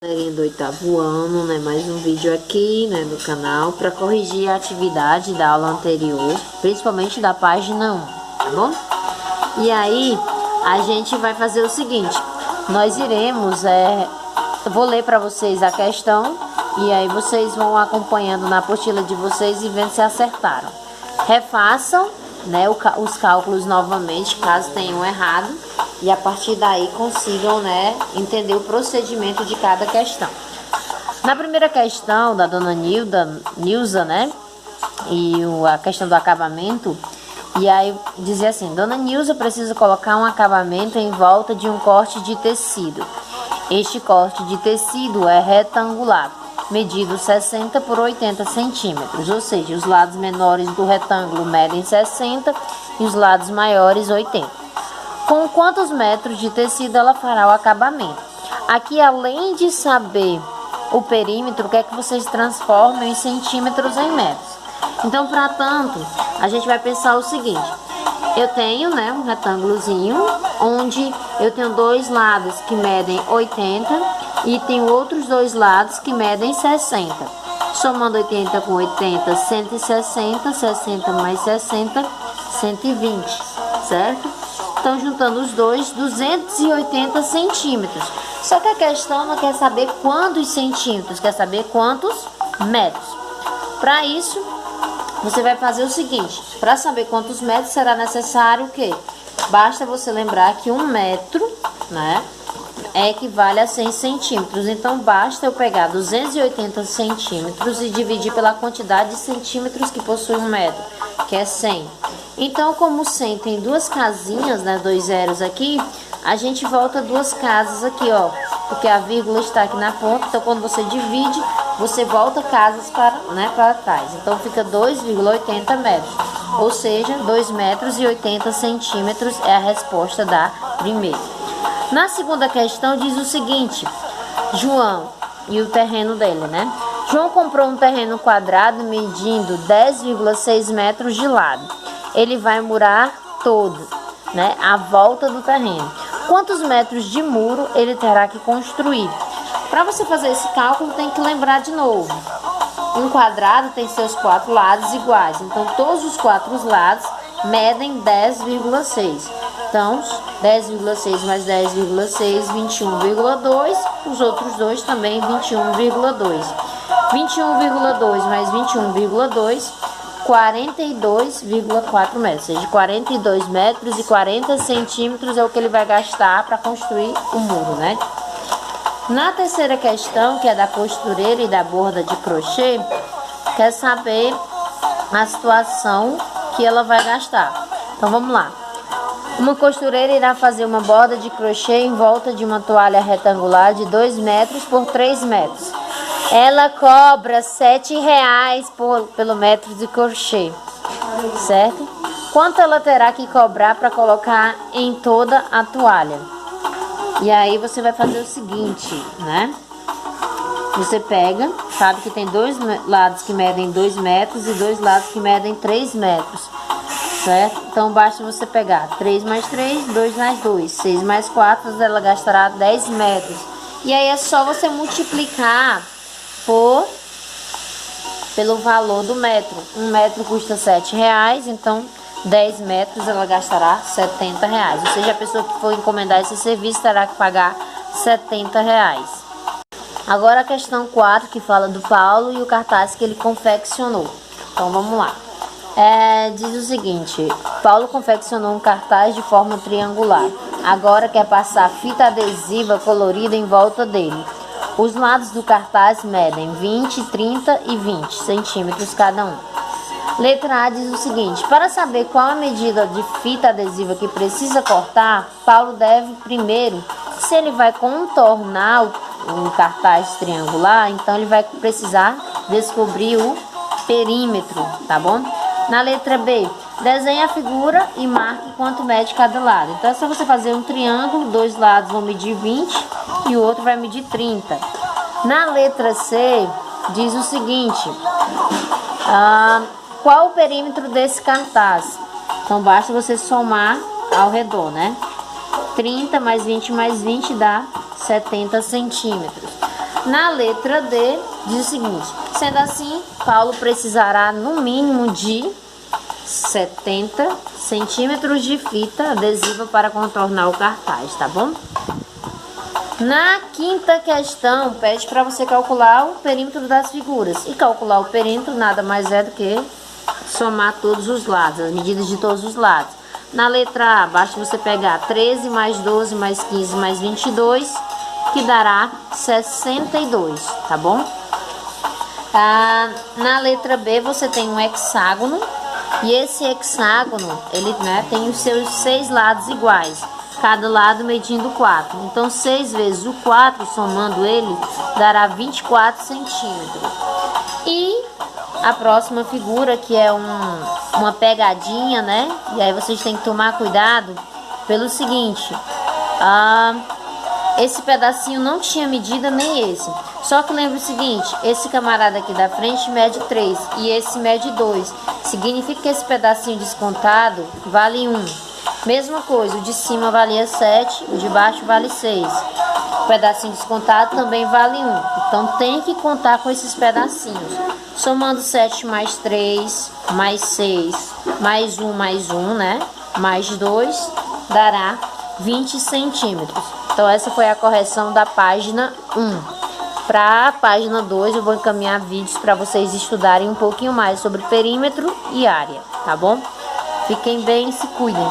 Galerinha do oitavo ano, né? Mais um vídeo aqui, né, no canal para corrigir a atividade da aula anterior, principalmente da página 1, tá bom? E aí, a gente vai fazer o seguinte: nós iremos, eu vou ler para vocês a questão e aí vocês vão acompanhando na apostila de vocês e vendo se acertaram. Refaçam, né, os cálculos novamente, caso tenham errado. E a partir daí consigam, né, entender o procedimento de cada questão. Na primeira questão da dona Nilza, né, e a questão do acabamento, e aí dizia assim: Dona Nilza precisa colocar um acabamento em volta de um corte de tecido. Este corte de tecido é retangular, medido 60 por 80 centímetros, ou seja, os lados menores do retângulo medem 60 e os lados maiores 80. Com quantos metros de tecido ela fará o acabamento? Aqui, além de saber o perímetro, quer que vocês transformem os centímetros em metros. Então, para tanto, a gente vai pensar o seguinte: eu tenho, né, um retângulozinho, onde eu tenho dois lados que medem 80 e tenho outros dois lados que medem 60. Somando 80 com 80, 160, 60 mais 60, 120, certo? Então, juntando os dois, 280 centímetros. Só que a questão não quer saber quantos centímetros, quer saber quantos metros. Para isso, você vai fazer o seguinte: para saber quantos metros será necessário o quê? Basta você lembrar que 1 metro, né, equivale a 100 centímetros. Então, basta eu pegar 280 centímetros e dividir pela quantidade de centímetros que possui 1 metro, que é 100. Então, como 100 tem duas casinhas, né, dois zeros aqui, a gente volta duas casas aqui, ó, porque a vírgula está aqui na ponta. Então, quando você divide, você volta casas para trás. Então, fica 2,80 metros, ou seja, 2 metros e 80 centímetros é a resposta da primeira. Na segunda questão, diz o seguinte: João e o terreno dele, né? João comprou um terreno quadrado medindo 10,6 metros de lado. Ele vai murar todo, né, a volta do terreno. Quantos metros de muro ele terá que construir? Para você fazer esse cálculo, tem que lembrar de novo. Um quadrado tem seus 4 lados iguais. Então, todos os 4 lados medem 10,6. Então, 10,6 mais 10,6, 21,2. Os outros dois também 21,2. 21,2 mais 21,2, 42,4 metros, ou seja, 42 metros e 40 centímetros é o que ele vai gastar para construir o muro, né? Na terceira questão, que é da costureira e da borda de crochê, quer saber a situação que ela vai gastar. Então, vamos lá. Uma costureira irá fazer uma borda de crochê em volta de uma toalha retangular de 2 metros por 3 metros. Ela cobra R$7 pelo metro de crochê, certo? Quanto ela terá que cobrar para colocar em toda a toalha? E aí você vai fazer o seguinte, né? Você pega, sabe que tem dois lados que medem 2 metros e dois lados que medem 3 metros, certo? Então basta você pegar 3 mais 3, 2 mais 2, 6 mais 4, ela gastará 10 metros. E aí é só você multiplicar pelo valor do metro. 1 metro custa R$7, então 10 metros ela gastará R$70. Ou seja, a pessoa que for encomendar esse serviço terá que pagar R$70. Agora a questão 4, que fala do Paulo e o cartaz que ele confeccionou. Então vamos lá. Diz o seguinte: Paulo confeccionou um cartaz de forma triangular. Agora quer passar fita adesiva colorida em volta dele. Os lados do cartaz medem 20, 30 e 20 centímetros cada um. Letra A diz o seguinte: para saber qual a medida de fita adesiva que precisa cortar, Paulo deve primeiro, se ele vai contornar o cartaz triangular, então ele vai precisar descobrir o perímetro, tá bom? Na letra B, desenhe a figura e marque quanto mede cada lado. Então é só você fazer um triângulo, dois lados vão medir 20 e o outro vai medir 30. Na letra C, diz o seguinte: qual o perímetro desse cartaz? Então basta você somar ao redor, né? 30 mais 20 mais 20 dá 70 centímetros. Na letra D, diz o seguinte: sendo assim, Paulo precisará no mínimo de 70 centímetros de fita adesiva para contornar o cartaz, tá bom? Na quinta questão, pede para você calcular o perímetro das figuras. E calcular o perímetro nada mais é do que somar todos os lados, as medidas de todos os lados. Na letra A, basta você pegar 13 mais 12 mais 15 mais 22, que dará 62, tá bom? Na letra B, você tem um hexágono. E esse hexágono, ele, né, tem os seus 6 lados iguais, cada lado medindo 4. Então, 6 vezes o 4, somando ele, dará 24 centímetros. E a próxima figura, que é uma pegadinha, né? E aí vocês têm que tomar cuidado pelo seguinte: esse pedacinho não tinha medida nem esse. Só que lembra o seguinte: esse camarada aqui da frente mede 3 e esse mede 2. Significa que esse pedacinho descontado vale 1. Mesma coisa, o de cima valia 7, o de baixo vale 6. O pedacinho descontado também vale 1. Então tem que contar com esses pedacinhos. Somando 7 mais 3, mais 6, mais 1, né? Mais 2, dará 20 centímetros. Então essa foi a correção da página 1. Para a página 2 eu vou encaminhar vídeos para vocês estudarem um pouquinho mais sobre perímetro e área, tá bom? Fiquem bem e se cuidem.